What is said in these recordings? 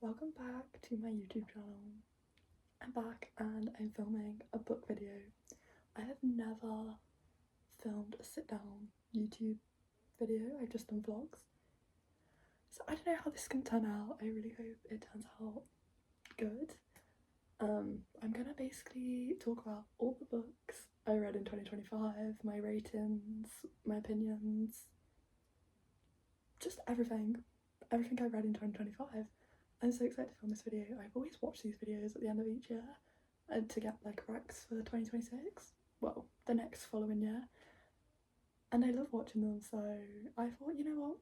Welcome back to my YouTube channel. I'm back and I'm filming a book video. I have never filmed a sit down YouTube video, I've just done vlogs. So I don't know how this is going to turn out. I really hope it turns out good. I'm gonna basically talk about all the books I read in 2025, my ratings, my opinions, just everything I read in 2025. I'm so excited to film this video. I've always watched these videos at the end of each year and to get like recs for 2026, well, the next following year, and I love watching them, so I thought, you know what,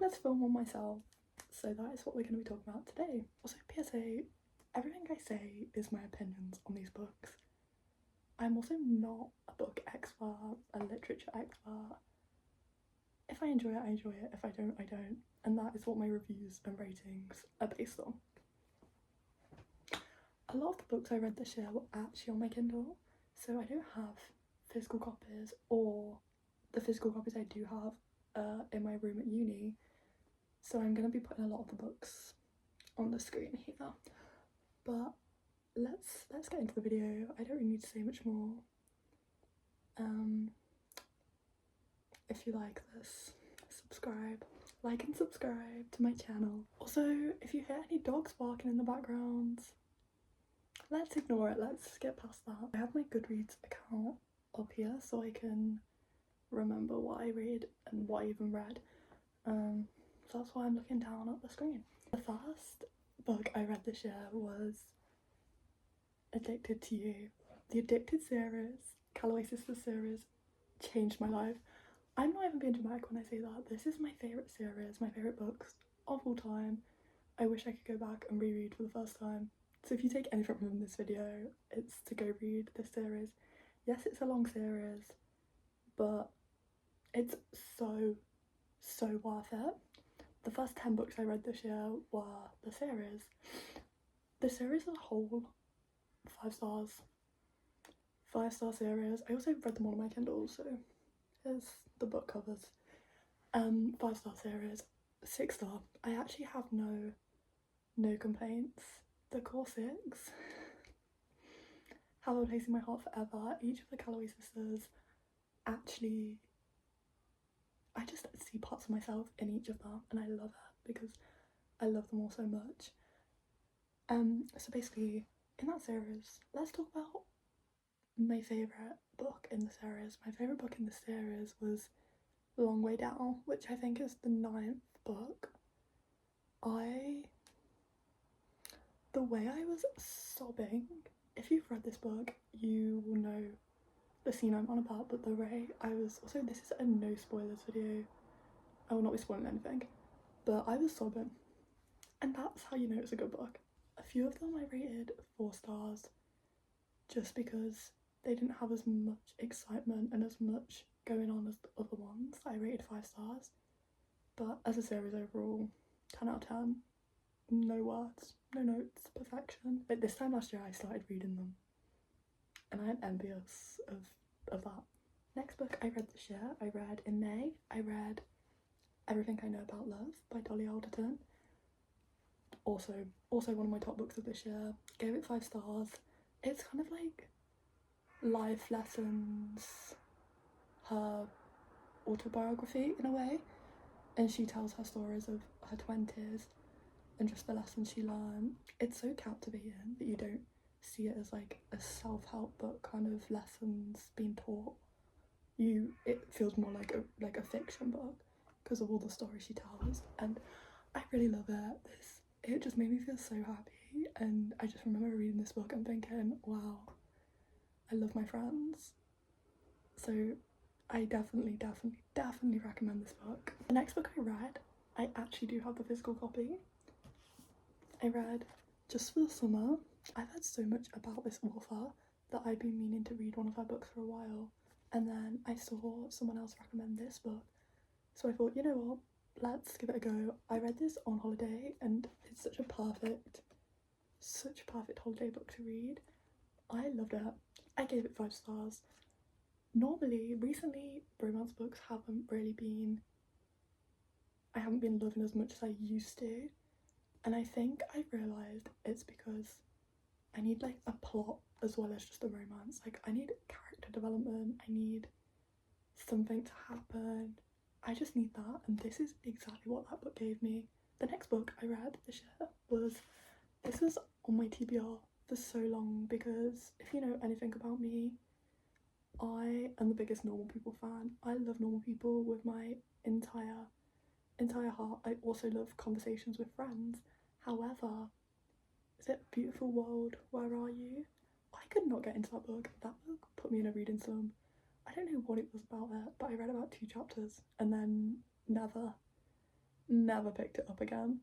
let's film one myself. So that is what we're going to be talking about today. Also, PSA, everything I say is my opinions on these books. I'm also not a book expert, a literature expert. If I enjoy it, I enjoy it. If I don't, I don't. And that is what my reviews and ratings are based on. A lot of the books I read this year were actually on my Kindle, so I don't have physical copies, or the physical copies I do have in my room at uni. So I'm going to be putting a lot of the books on the screen here. But let's get into the video. I don't really need to say much more. If you like this, subscribe, like and subscribe to my channel. Also, if you hear any dogs barking in the background, let's ignore it, let's get past that. I have my Goodreads account up here so I can remember what I read and what I even read. So that's why I'm looking down at the screen. The first book I read this year was Addicted to You. The Addicted series, Calloway Sisters series, changed my life. I'm not even being dramatic when I say that. This is my favourite series, my favourite books of all time. I wish I could go back and reread for the first time. So if you take anything from this video, it's to go read this series. Yes, it's a long series, but it's so worth it. The first 10 books I read this year were the series. The series as a whole, 5 stars. 5-star series. I also read them all on my Kindle, so here's the book covers. 5-star series, 6-star. I actually have no complaints. The core 6 have a place in my heart forever. Each of the Calloway sisters, actually, I just see parts of myself in each of them, and I love it because I love them all so much. So basically, in that series, let's talk about my favourite book in the series. My favourite book in the series was Long Way Down, which I think is the 9th book. The way I was sobbing, if you've read this book, you will know the scene I'm on about, but the way I was, also this is a no spoilers video, I will not be spoiling anything, but I was sobbing, and that's how you know it's a good book. A few of them I rated 4 stars, just because they didn't have as much excitement and as much going on as the other ones. I rated 5 stars, but as a series overall, 10 out of 10. No words, no notes, perfection. Like this time last year I started reading them, and I am envious of that. Next book I read this year, I read in May, I read Everything I Know About Love by Dolly Alderton. Also one of my top books of this year. Gave it 5 stars. It's kind of like life lessons, her autobiography in a way, and she tells her stories of her 20s and just the lessons she learned. It's so captivating that you don't see it as like a self-help book, kind of lessons being taught. It feels more like a fiction book because of all the stories she tells, and I really love it. It just made me feel so happy, and I just remember reading this book and thinking, wow, I love my friends. So I definitely recommend this book. The next book I read, I actually do have the physical copy. I read Just for the Summer. I've heard so much about this author that I've been meaning to read one of her books for a while, and then I saw someone else recommend this book, so I thought, you know what, let's give it a go. I read this on holiday, and it's such a perfect holiday book to read. I loved it. I gave it 5 stars. Recently, romance books I haven't been loving as much as I used to. And I think I realised it's because I need like a plot as well as just a romance. Like I need character development, I need something to happen. I just need that, and this is exactly what that book gave me. The next book I read this year was on my TBR for so long, because if you know anything about me, I am the biggest Normal People fan. I love Normal People with my entire heart. I also love Conversations with Friends. However, is it Beautiful World, Where Are You? I could not get into that book. That book put me in a reading slump. I don't know what it was about it, but I read about 2 chapters and then never picked it up again.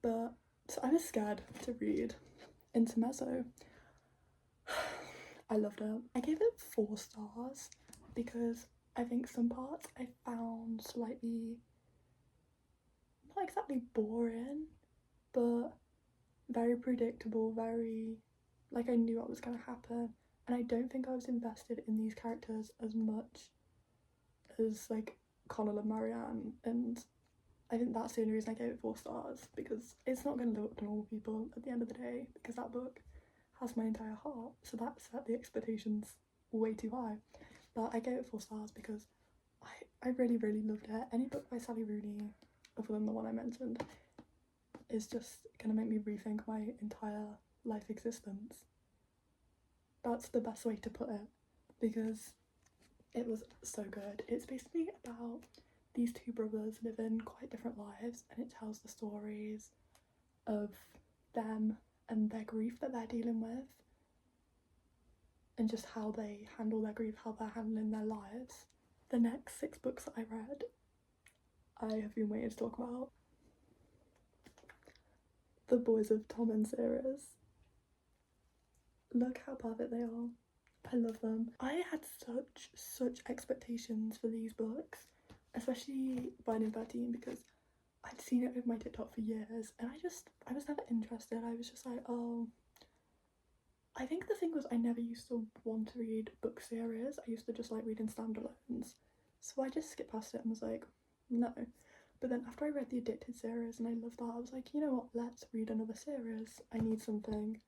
But so I was scared to read Intermezzo. I loved it. I gave it 4 stars because I think some parts I found slightly, not exactly boring, but very predictable, very, like I knew what was going to happen. And I don't think I was invested in these characters as much as like Connell and Marianne, and I think that's the only reason I gave it 4 stars, because it's not going to live up to Normal People at the end of the day, because that book has my entire heart, so that set the expectations way too high. But I gave it 4 stars because I really loved it. Any book by Sally Rooney, other than the one I mentioned, is just going to make me rethink my entire life existence. That's the best way to put it, because it was so good. It's basically about these 2 brothers living quite different lives, and it tells the stories of them and their grief that they're dealing with, and just how they handle their grief, how they're handling their lives. The next 6 books that I read, I have been waiting to talk about. The Boys of Tommen series. Look how perfect they are. I love them. I had such expectations for these books, especially Binding 13, because I'd seen it over my TikTok for years, and I was never interested. I was just like, oh. I think the thing was I never used to want to read book series. I used to just like reading standalones. So I just skipped past it and was like, no. But then after I read the Addicted series and I loved that, I was like, you know what, let's read another series. I need something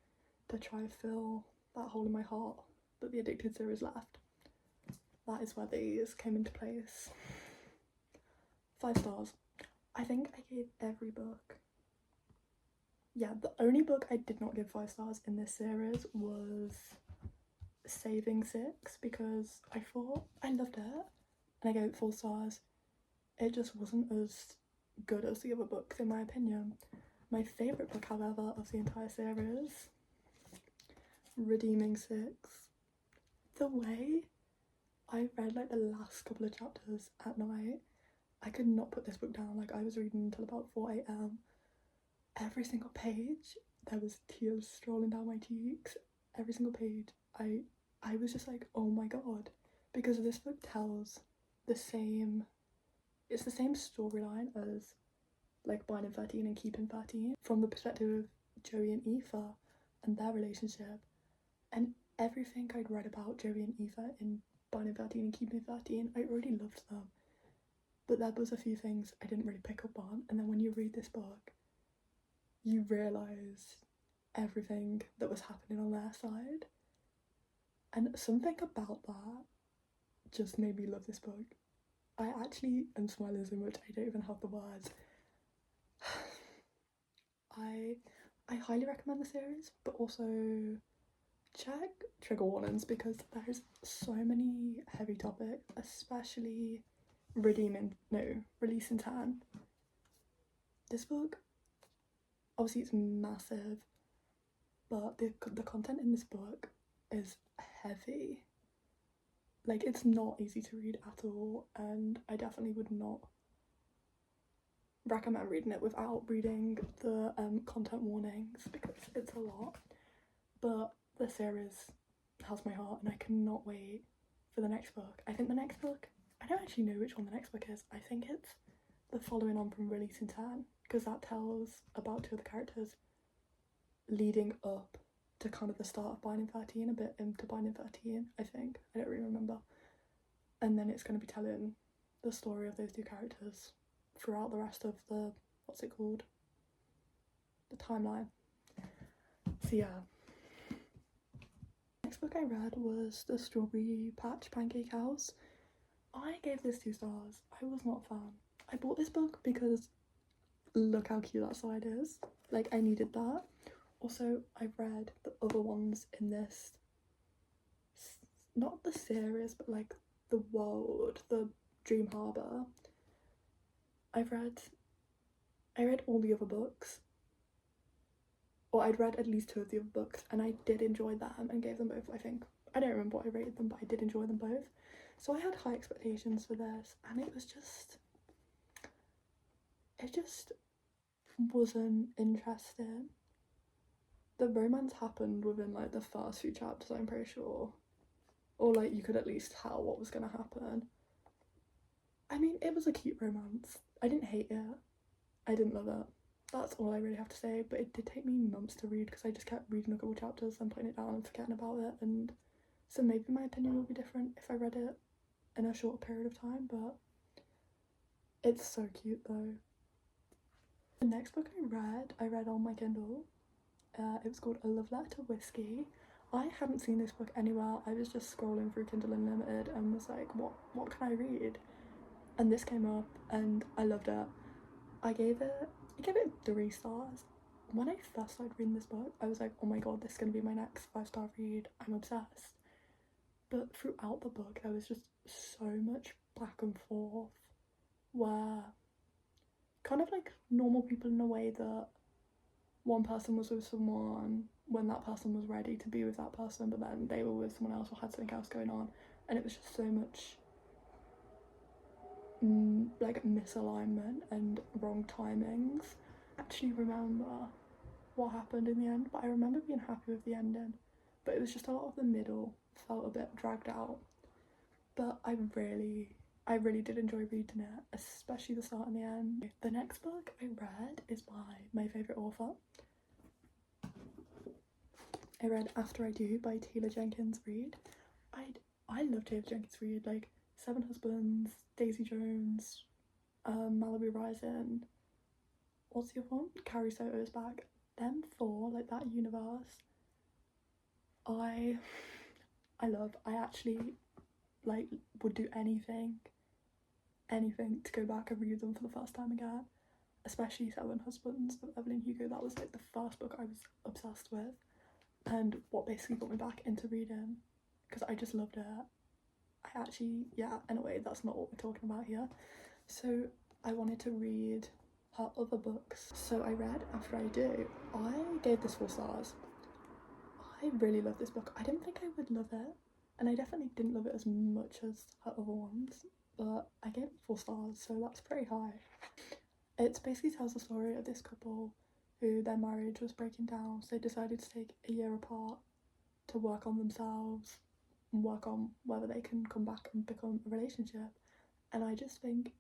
to try to fill that hole in my heart that the Addicted series left. That is where these came into place. 5 stars. I think I gave every book. Yeah, the only book I did not give 5 stars in this series was Saving Six, because I thought I loved it and I gave it 4 stars. It just wasn't as good as the other books, in my opinion. My favourite book, however, of the entire series, Redeeming Six. The way I read like the last couple of chapters at night, I could not put this book down. Like I was reading until about 4 a.m. Every single page, there was tears strolling down my cheeks. Every single page, I was just like, oh my god, because this book tells it's the same storyline as like Binding 13 and Keeping 13, from the perspective of Joey and Aoife and their relationship. And everything I'd read about Joey and Aoife in Binding 13 and Keeping 13, I already loved them. But there was a few things I didn't really pick up on, and then when you read this book, you realise everything that was happening on their side. And something about that just made me love this book. I actually am smiling so much I don't even have the words. I highly recommend the series, but also check trigger warnings, because there's so many heavy topics, especially Releasing Tan. This book, obviously it's massive, but the content in this book is heavy. Like it's not easy to read at all, and I definitely would not recommend reading it without reading the content warnings, because it's a lot. But the series has my heart, and I cannot wait for the next book. I think the next book, I don't actually know which one the next book is. I think it's the following on from Releasing Tan, because that tells about 2 of the characters leading up to kind of the start of Binding 13, a bit into Binding 13, I think. I don't really remember. And then it's going to be telling the story of those 2 characters throughout the rest of the, what's it called? the timeline. So yeah. Next book I read was The Strawberry Patch Pancake House. I gave this 2 stars. I was not a fan. I bought this book because look how cute that side is. Like, I needed that. Also, I've read the other ones in this, not the series, but like the world, the Dream Harbour. I read all the other books, or I'd read at least 2 of the other books, and I did enjoy them and gave them both, I think. I don't remember what I rated them, but I did enjoy them both. So I had high expectations for this, and it just wasn't interesting. The romance happened within like the first few chapters, I'm pretty sure. Or like you could at least tell what was gonna happen. I mean, it was a cute romance. I didn't hate it. I didn't love it. That's all I really have to say, but it did take me months to read because I just kept reading a couple chapters and putting it down and forgetting about it, and so maybe my opinion will be different if I read it in a short period of time, but it's so cute though. The next book I read on my Kindle. It was called A Love Letter to Whiskey. I hadn't seen this book anywhere. I was just scrolling through Kindle Unlimited and was like, what can I read? And this came up and I loved it. I gave it 3 stars. When I first started reading this book, I was like, oh my god, this is gonna be my next 5-star read. I'm obsessed. But throughout the book, there was just so much back and forth where kind of like normal people in a way that one person was with someone when that person was ready to be with that person, but then they were with someone else or had something else going on, and it was just so much like misalignment and wrong timings. I actually remember what happened in the end, but I remember being happy with the ending, but it was just a lot of the middle felt a bit dragged out. But I really did enjoy reading it, especially the start and the end. The next book I read is by my favourite author. I read After I Do by Taylor Jenkins Reid. I love Taylor Jenkins Reid, like Seven Husbands, Daisy Jones, Malibu Rising. What's the other one? Carrie Soto's Back. Them 4, like that universe. I love. I actually like would do anything to go back and read them for the first time again. Especially Seven Husbands of Evelyn Hugo. That was like the first book I was obsessed with, and what basically got me back into reading because I just loved it. I actually, yeah, anyway, that's not what we're talking about here. So I wanted to read her other books. So I read After I Do. I gave this 4 stars. I really love this book. I didn't think I would love it, and I definitely didn't love it as much as her other ones, but I gave it 4 stars, so that's pretty high. It basically tells the story of this couple who their marriage was breaking down, so they decided to take a year apart to work on themselves and work on whether they can come back and become a relationship. And I just think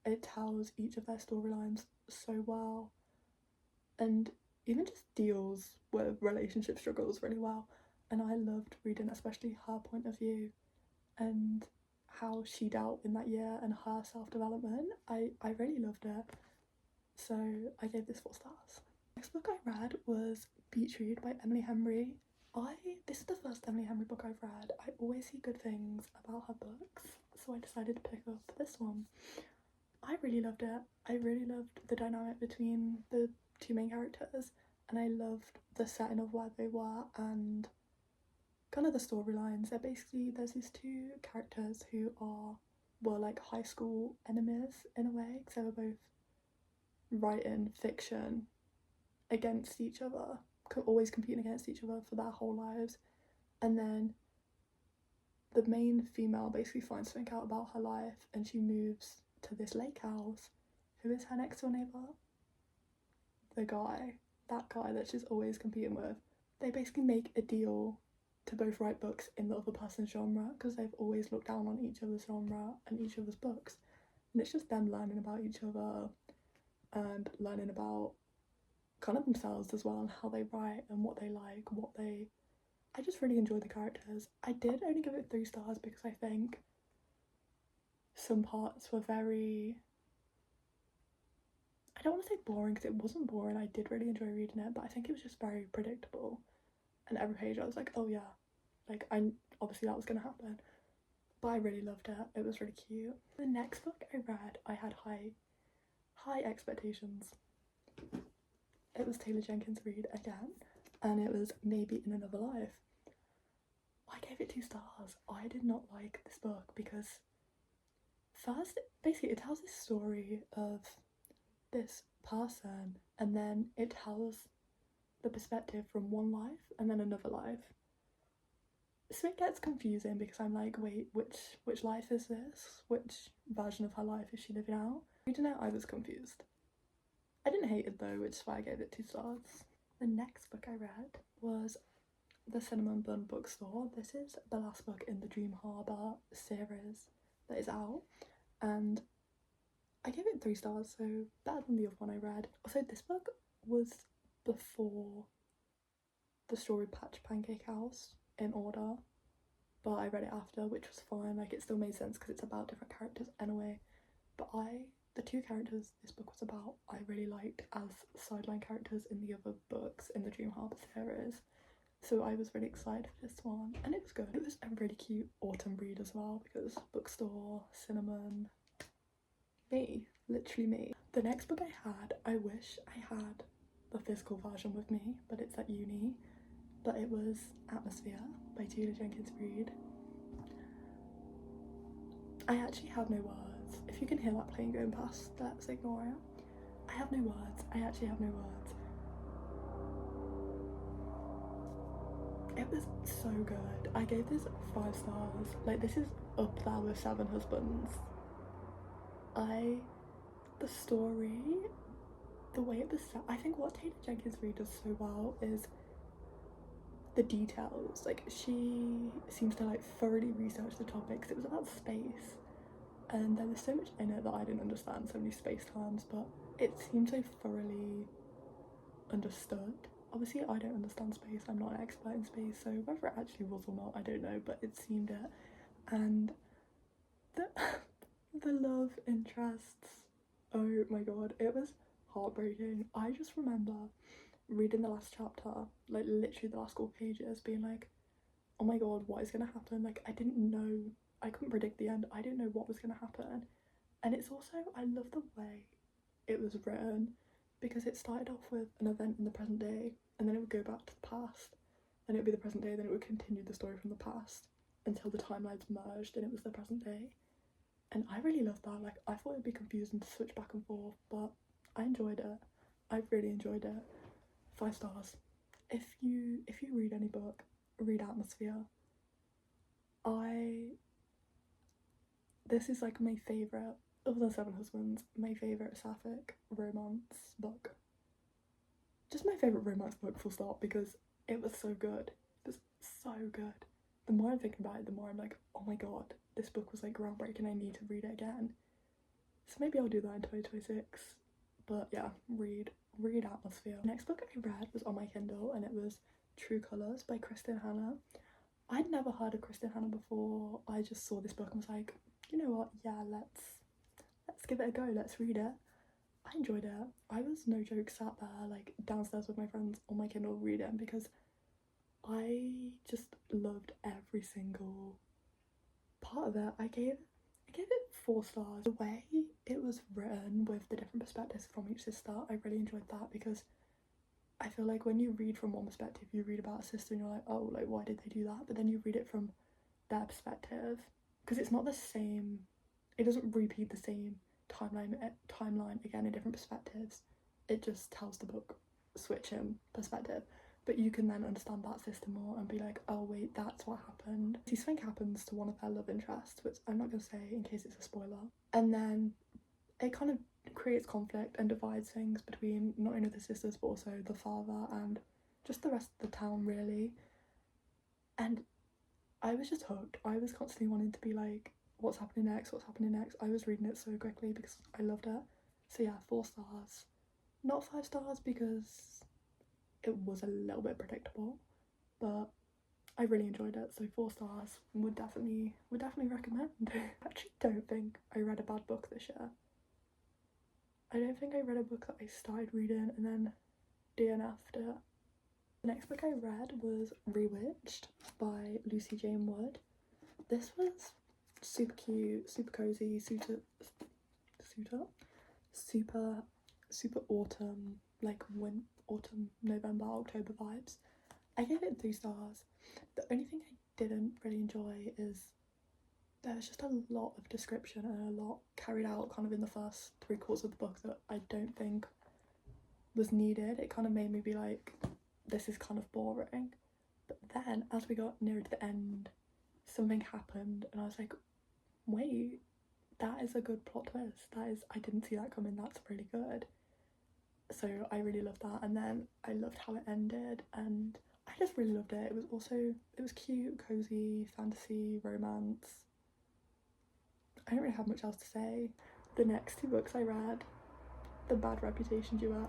it tells each of their storylines so well, and even just deals with relationship struggles really well. And I loved reading especially her point of view and how she dealt in that year and her self-development. I really loved it, so I gave this 4 stars. Next book I read was Beach Read by Emily Henry. This is the first Emily Henry book I've read. I always see good things about her books, so I decided to pick up this one. I really loved it. I really loved the dynamic between the 2 main characters, and I loved the setting of where they were and kind of the storylines. There's these 2 characters who were like high school enemies in a way, because they were both writing fiction against each other, always competing against each other for their whole lives. And then the main female basically finds something out about her life, and she moves to this lake house. Who is her next door neighbour? That guy that she's always competing with. They basically make a deal to both write books in the other person's genre, because they've always looked down on each other's genre and each other's books. And it's just them learning about each other and learning about kind of themselves as well, and how they write and what they like, I just really enjoyed the characters. I did only give it 3 stars because I think some parts were very, I I don't want to say boring because it wasn't boring. I did really enjoy reading it, but I think it was just very predictable. And every page I was like, oh yeah, like I obviously that was gonna happen. But I really loved it. It was really cute. The next book I read, I had high expectations. It was Taylor Jenkins Reid again, and it was Maybe in Another Life. I gave it 2 stars. I did not like this book because first, basically, it tells this story of this person, and then it tells the perspective from one life and then another life. So it gets confusing because I'm like, wait, which life is this? Which version of her life is she living out? Reading it, I was confused. I didn't hate it though, which is why I gave it 2 stars. The next book I read was The Cinnamon Bun Bookstore. This is the last book in the Dream Harbour series that is out, and I gave it 3 stars, so better than the other one I read. Also, this book was before the story Patch Pancake House in order, but I read it after, which was fine. Like, it still made sense because it's about different characters anyway. But the 2 characters this book was about, I really liked as sideline characters in the other books in the Dream Harbour series. So I was really excited for this one, and it was good. It was a really cute autumn read as well because bookstore, cinnamon, me, literally me. The next book I had, I wish I had the physical version with me, but it's at uni. But it was Atmosphere by Taylor Jenkins Reid. I actually have no words. If you can hear that plane going past, let's ignore it. I have no words. I actually have no words. It was so good. I gave this 5 stars. Like, this is up there with Seven Husbands. The story, the way it was set, I think what Taylor Jenkins Reid does so well is the details. Like, she seems to like thoroughly research the topics. It was about space, and there was so much in it that I didn't understand, so many space terms, but it seemed so thoroughly understood. Obviously I don't understand space, I'm not an expert in space, so whether it actually was or not, I don't know, but it seemed it. And the the love interests, oh my god, it was heartbreaking. I just remember reading the last chapter, like literally the last couple pages, being like, oh my god, what is gonna happen? Like, I didn't know, I couldn't predict the end. I didn't know what was gonna happen. And it's also, I love the way it was written because it started off with an event in the present day, and then it would go back to the past, and it would be the present day, then it would continue the story from the past until the timelines merged and it was the present day. And I really loved that. Like, I thought it'd be confusing to switch back and forth, but I enjoyed it. I really enjoyed it. 5 stars. If you read any book, read Atmosphere. This is like my favourite, other than Seven Husbands, my favourite sapphic romance book. Just my favourite romance book, full stop, because it was so good. It was so good. The more I'm thinking about it, the more I'm like, oh my god, this book was like groundbreaking, I need to read it again. So maybe I'll do that in 2026. But yeah, read Atmosphere. The next book I read was on my Kindle, and it was True Colours by Kristen Hanna. I'd never heard of Kristen Hanna before. I just saw this book and was like, you know what, yeah, let's give it a go, let's read it. I enjoyed it. I was, no joke, sat there like downstairs with my friends on my Kindle reading because I just loved every single part of it. I gave it 4 stars. The way it was written with the different perspectives from each sister, I really enjoyed that because I feel like when you read from one perspective, you read about a sister and you're like, oh, like, why did they do that? But then you read it from their perspective, because it's not the same, it doesn't repeat the same timeline again in different perspectives. It just tells the book switching perspective, but you can then understand that sister more and be like, oh wait, that's what happened. See, something happens to one of their love interests, which I'm not going to say in case it's a spoiler, and then it kind of creates conflict and divides things between not only the sisters but also the father and just the rest of the town, really. And I was just hooked. I was constantly wanting to be like, what's happening next, what's happening next. I was reading it so quickly because I loved it. So yeah, 4 stars. Not 5 stars because it was a little bit predictable, but I really enjoyed it, so 4 stars. Would definitely recommend. I actually don't think I read a bad book this year. I don't think I read a book that I started reading and then DNF'd it. The next book I read was Rewitched by Lucy Jane Wood. This was super cute, super cozy, super autumn, like autumn, November, October vibes. I gave it 3 stars. The only thing I didn't really enjoy is there was just a lot of description and a lot carried out kind of in the first 3/4 of the book that I don't think was needed. It kind of made me be like, this is kind of boring. But then as we got nearer to the end, something happened and I was like, wait, that is a good plot twist. I didn't see that coming. That's really good. So I really loved that. And then I loved how it ended and I just really loved it. It was cute, cozy, fantasy, romance. I don't really have much else to say. The next 2 books I read, The Bad Reputation Duet.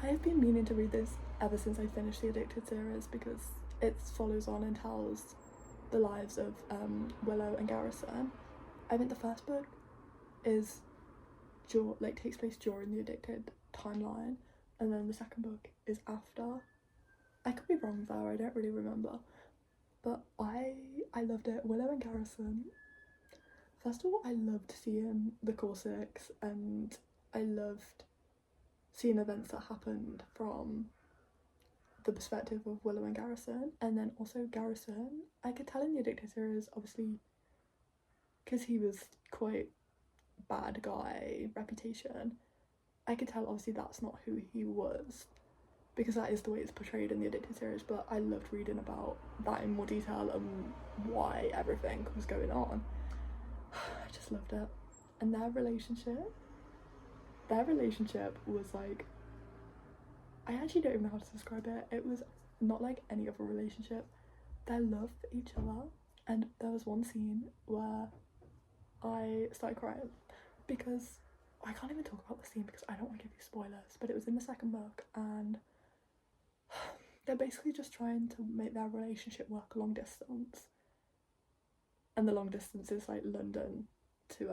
I have been meaning to read this ever since I finished the Addicted series because it follows on and tells the lives of Willow and Garrison. I think the first book takes place during the Addicted timeline, and then the second book is after. I could be wrong though, I don't really remember. But I loved it. Willow and Garrison. First of all, I loved seeing the Corsicks and I loved seeing events that happened from the perspective of Willow and Garrison. And then also Garrison, I could tell in the Addicted series, obviously, because he was quite bad guy reputation, I could tell obviously that's not who he was, because that is the way it's portrayed in the Addicted series, but I loved reading about that in more detail and why everything was going on. I just loved it. And their relationship was like, I actually don't even know how to describe it. It was not like any other relationship. Their love for each other, and there was one scene where I started crying because I can't even talk about the scene because I don't want to give you spoilers, but it was in the second book and they're basically just trying to make their relationship work long distance, and the long distance is like London to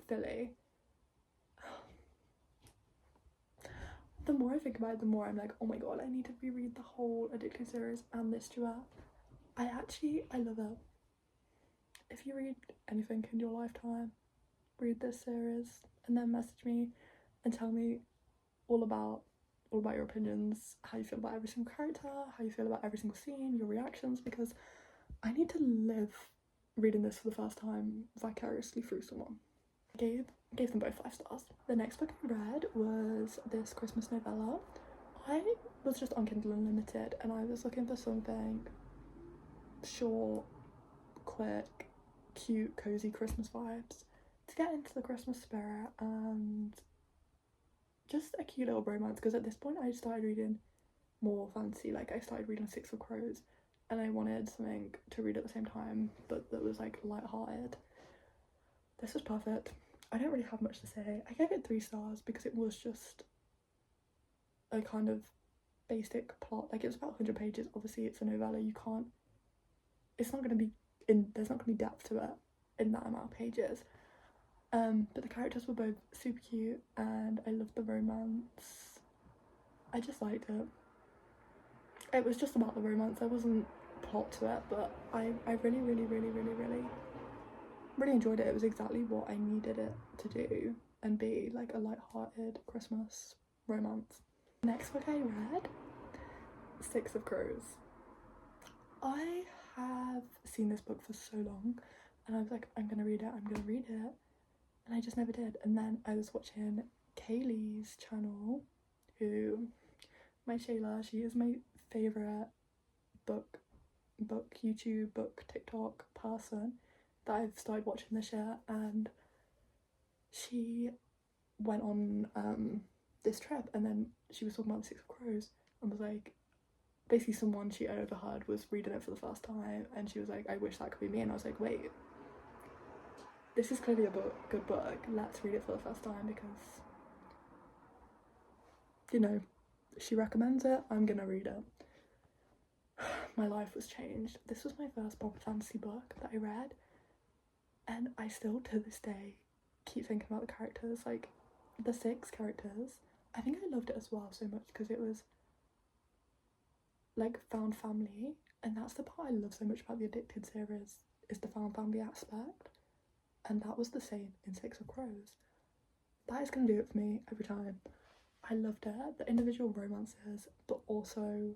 Philly. The more I think about it, the more I'm like, oh my god, I need to reread the whole Addicted series and this duet. I love it. If you read anything in your lifetime, read this series and then message me and tell me all about your opinions, how you feel about every single character, how you feel about every single scene, your reactions, because I need to live reading this for the first time vicariously through someone. I gave them both 5 stars. The next book I read was this Christmas novella. I was just on Kindle Unlimited and I was looking for something short, quick, cute, cozy Christmas vibes to get into the Christmas spirit and just a cute little romance, because at this point I started reading more fantasy. Like I started reading Six of Crows and I wanted something to read at the same time but that was like light-hearted. This was perfect. I don't really have much to say. I gave it 3 stars because it was just a kind of basic plot. Like it was about 100 pages. Obviously it's a novella, there's not going to be depth to it in that amount of pages. But the characters were both super cute and I loved the romance. I just liked it. It was just about the romance, there wasn't plot to it, but I really enjoyed it. It was exactly what I needed it to do and be, like a light-hearted Christmas romance. Next book I read, Six of Crows. I have seen this book for so long and I was like, I'm gonna read it, and I just never did. And then I was watching Kaylee's channel, my Shayla, she is my favourite book YouTube, book TikTok person that I've started watching this year, and she went on this trip and then she was talking about the Six of Crows and was like, basically someone she overheard was reading it for the first time and she was like, I wish that could be me. And I was like, wait, this is clearly a good book, let's read it for the first time, because, you know, she recommends it, I'm gonna read it. My life was changed. This was my first proper fantasy book that I read and I still to this day keep thinking about the characters. Like the 6 characters, I think I loved it as well so much because it was like found family, and that's the part I love so much about the Addicted series, is the found family aspect, and that was the same in Six of Crows. That is going to do it for me every time. I loved it, the individual romances, but also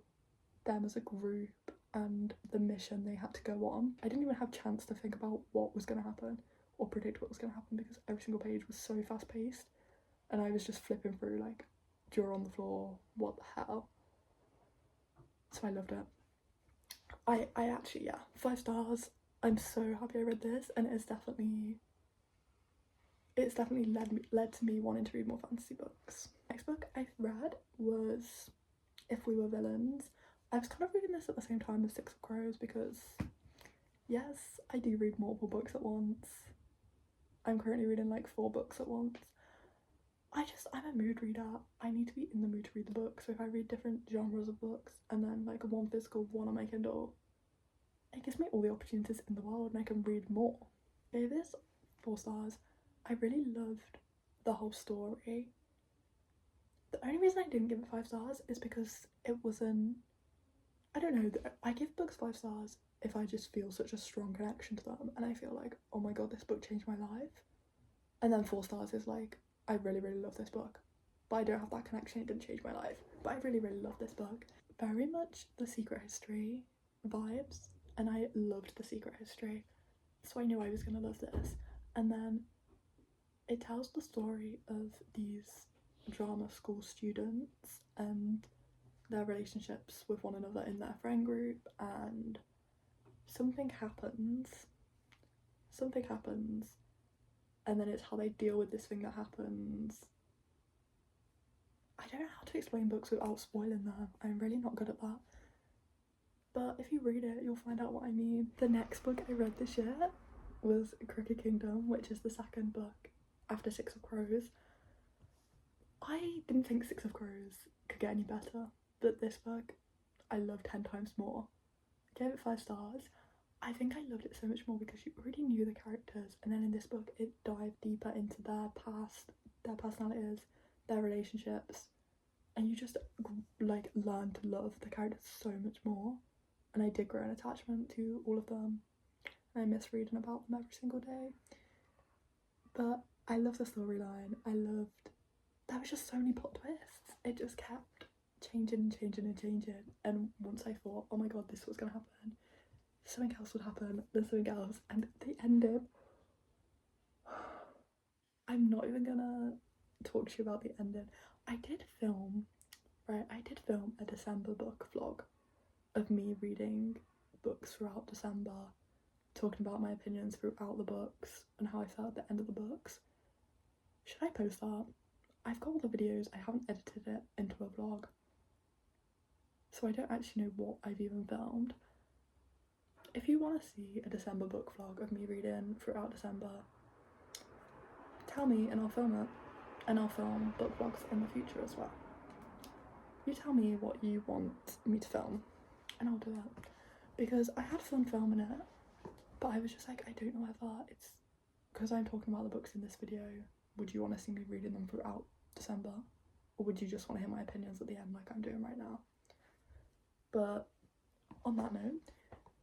them as a group and the mission they had to go on. I didn't even have a chance to think about what was going to happen or predict what was going to happen because every single page was so fast paced, and I was just flipping through like, jaw on the floor, what the hell. So I loved it. I actually, yeah, 5 stars. I'm so happy I read this, and it's definitely led to me wanting to read more fantasy books. Next book I read was If We Were Villains. I was kind of reading this at the same time as Six of Crows because, yes, I do read multiple books at once. I'm currently reading like 4 books at once. I'm a mood reader. I need to be in the mood to read the book. So if I read different genres of books and then like one physical, one on my Kindle, it gives me all the opportunities in the world and I can read more. I gave this 4 stars. I really loved the whole story. The only reason I didn't give it 5 stars is because it wasn't, I don't know, I give books 5 stars if I just feel such a strong connection to them and I feel like, oh my god, this book changed my life. And then 4 stars is like, I really, really love this book, but I don't have that connection, it didn't change my life. But I really, really love this book. Very much The Secret History vibes, and I loved The Secret History, so I knew I was going to love this. And then it tells the story of these drama school students and their relationships with one another in their friend group, and something happens, and then it's how they deal with this thing that happens. I don't know how to explain books without spoiling them. I'm really not good at that. But if you read it, you'll find out what I mean. The next book I read this year was Crooked Kingdom, which is the second book after Six of Crows. I didn't think Six of Crows could get any better, but this book I loved 10 times more. I gave it 5 stars. I think I loved it so much more because you already knew the characters, and then in this book it dived deeper into their past, their personalities, their relationships, and you just like learn to love the characters so much more. And I did grow an attachment to all of them, and I miss reading about them every single day. But I love the storyline. There was just so many plot twists. It just kept changing, and once I thought, oh my god, this was gonna happen, something else would happen, then something else, and the ending. I'm not even gonna talk to you about the ending. I did film a December book vlog of me reading books throughout December, talking about my opinions throughout the books and how I felt at the end of the books. Should I post that? I've got all the videos, I haven't edited it into a vlog, so I don't actually know what I've even filmed. If you want to see a December book vlog of me reading throughout December, tell me and I'll film it, and I'll film book vlogs in the future as well. You tell me what you want me to film and I'll do it, because I had fun filming it, but I was just like, I don't know whether it's because I'm talking about the books in this video, would you want to see me reading them throughout December, or would you just want to hear my opinions at the end like I'm doing right now? But on that note,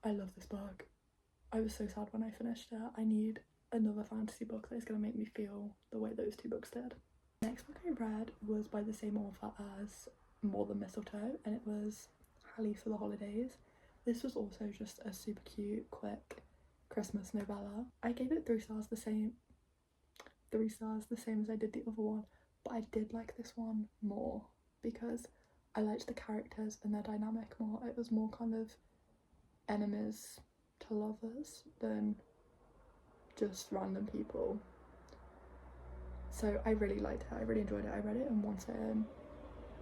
I love this book. I was so sad when I finished it. I need another fantasy book that is going to make me feel the way those 2 books did. The next book I read was by the same author as More Than Mistletoe, and it was Hallie for the Holidays. This was also just a super cute, quick Christmas novella. I gave it 3 stars, the same as I did the other one, but I did like this one more because I liked the characters and their dynamic more. It was more kind of enemies to lovers than just random people. So I really liked it, I really enjoyed it. I read it in one sitting.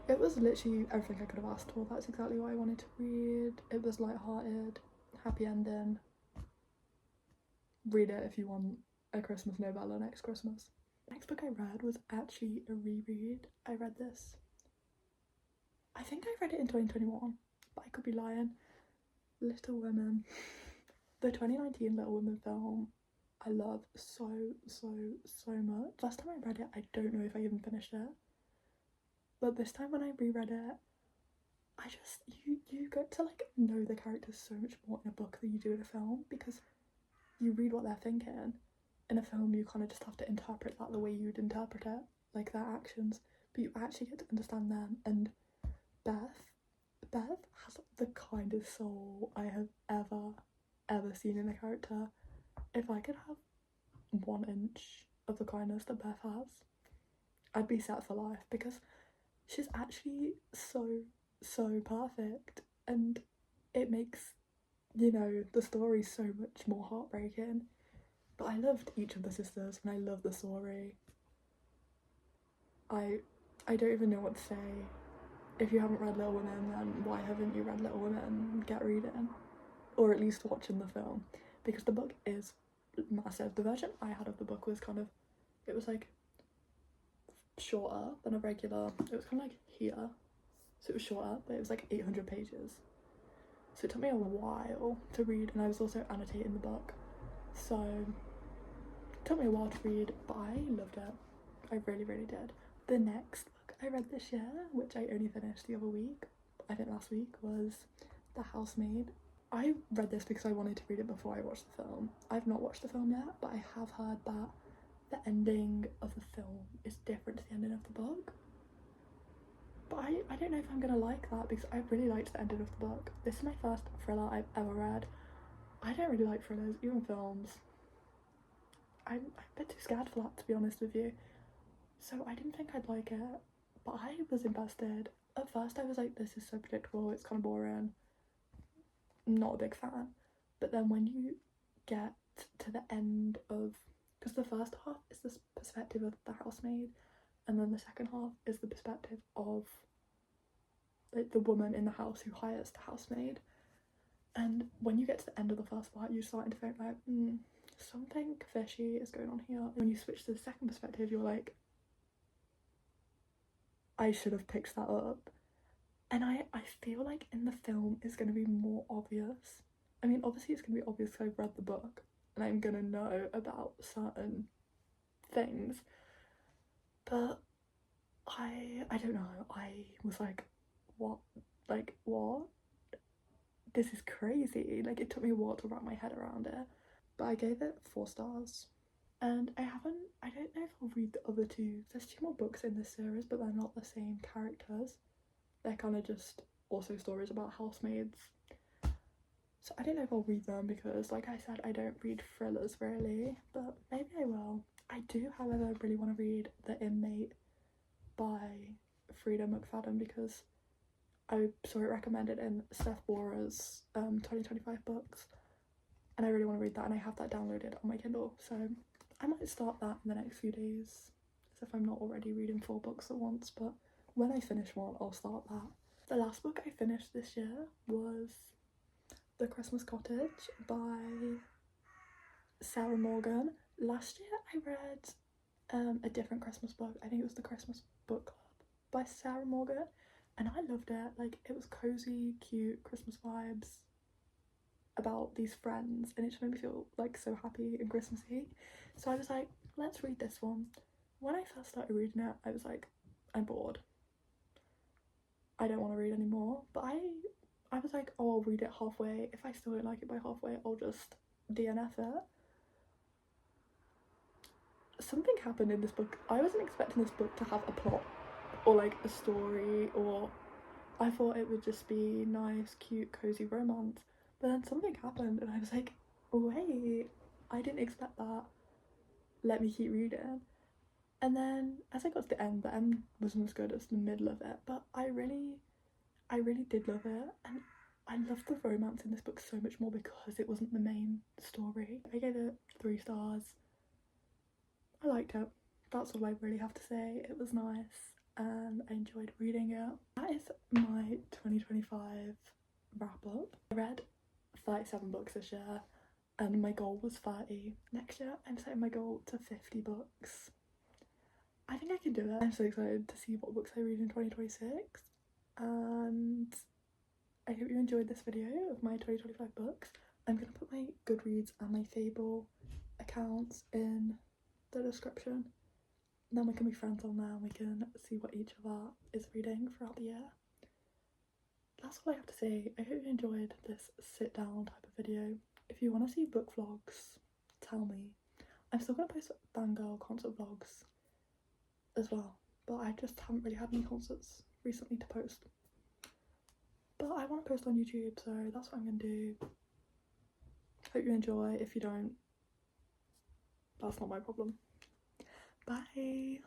It was literally everything I could have asked for. That's exactly what I wanted to read. It was light-hearted, happy ending. Read it if you want a Christmas novella next Christmas. Next book I read was actually a reread. I read this, I think I read it in 2021, but I could be lying. Little Women. The 2019 Little Women film, I love so much. Last time I read it, I don't know if I even finished it, but this time when I reread it, I just, you get to like know the characters so much more in a book than you do in a film, because you read what they're thinking. In a film you kind of just have to interpret that the way you'd interpret it, like their actions, but you actually get to understand them. And Beth has the kindest soul I have ever seen in a character. If I could have 1 inch of the kindness that Beth has, I'd be set for life, because she's actually so perfect, and it makes, you know, the story so much more heartbreaking. But I loved each of the sisters, and I love the story. I don't even know what to say. If you haven't read Little Women, then why haven't you read Little Women? Get reading, or at least watching the film, because the book is massive. The version I had of the book was kind of, it was like shorter than a regular, it was kind of like here, so it was shorter, but it was like 800 pages, so it took me a while to read, and I was also annotating the book, so it took me a while to read, but I loved it. I really did. The next book I read this year, which I only finished the other week, I think last week, was The Housemaid. I read this because I wanted to read it before I watched the film. I've not watched the film yet, but I have heard that the ending of the film is different to the ending of the book. But I don't know if I'm gonna like that, because I really liked the ending of the book. This is my first thriller I've ever read. I don't really like thrillers, even films. I'm a bit too scared for that, to be honest with you. So I didn't think I'd like it, but I was invested. At first I was like, this is so predictable, it's kind of boring. Not a big fan. But then when you get to the end of, because the first half is the perspective of the housemaid, and then the second half is the perspective of like the woman in the house who hires the housemaid. And when you get to the end of the first part, you're starting to think like, something fishy is going on here. When you switch to the second perspective, you're like, I should have picked that up. And I feel like in the film it's going to be more obvious. I mean, obviously it's going to be obvious because I've read the book and I'm going to know about certain things. But I don't know. I was like, what? Like, what? This is crazy. Like, it took me a while to wrap my head around it. But I gave it 4 stars. And I don't know if I'll read the other 2. There's 2 more books in this series, but they're not the same characters. They're kind of just also stories about housemaids. So I don't know if I'll read them, because like I said, I don't read thrillers really, but maybe I will. I do, however, really want to read The Inmate by Frida McFadden, because I saw it recommended in Steph Bora's 2025 books, and I really want to read that, and I have that downloaded on my Kindle, so I might start that in the next few days, as if I'm not already reading 4 books at once. But when I finish one, I'll start that. The last book I finished this year was The Christmas Cottage by Sarah Morgan. Last year I read a different Christmas book. I think it was The Christmas Book Club by Sarah Morgan, and I loved it. Like, it was cozy, cute, Christmas vibes about these friends, and it just made me feel like so happy and Christmassy. So I was like, let's read this one. When I first started reading it, I was like, I'm bored. I don't want to read anymore. But I was like, oh, I'll read it halfway. If I still don't like it by halfway, I'll just DNF it. Something happened in this book. I wasn't expecting this book to have a plot or like a story, or I thought it would just be nice, cute, cozy romance. But then something happened and I was like, wait, I didn't expect that. Let me keep reading. And then as I got to the end wasn't as good as the middle of it, but I really did love it, and I loved the romance in this book so much more because it wasn't the main story. I gave it 3 stars. I liked it. That's all I really have to say. It was nice and I enjoyed reading it. That is my 2025 wrap up. I read 37 books this year and my goal was 30. Next year I'm setting my goal to 50 books. I think I can do it. I'm so excited to see what books I read in 2026, and I hope you enjoyed this video of my 2025 books. I'm going to put my Goodreads and my Fable accounts in the description. And then we can be friends on there and we can see what each of us is reading throughout the year. That's all I have to say. I hope you enjoyed this sit down type of video. If you want to see book vlogs, tell me. I'm still going to post Fangirl concert vlogs as well, but I just haven't really had any concerts recently to post. But I want to post on YouTube, so that's what I'm going to do. Hope you enjoy. If you don't, that's not my problem. Bye!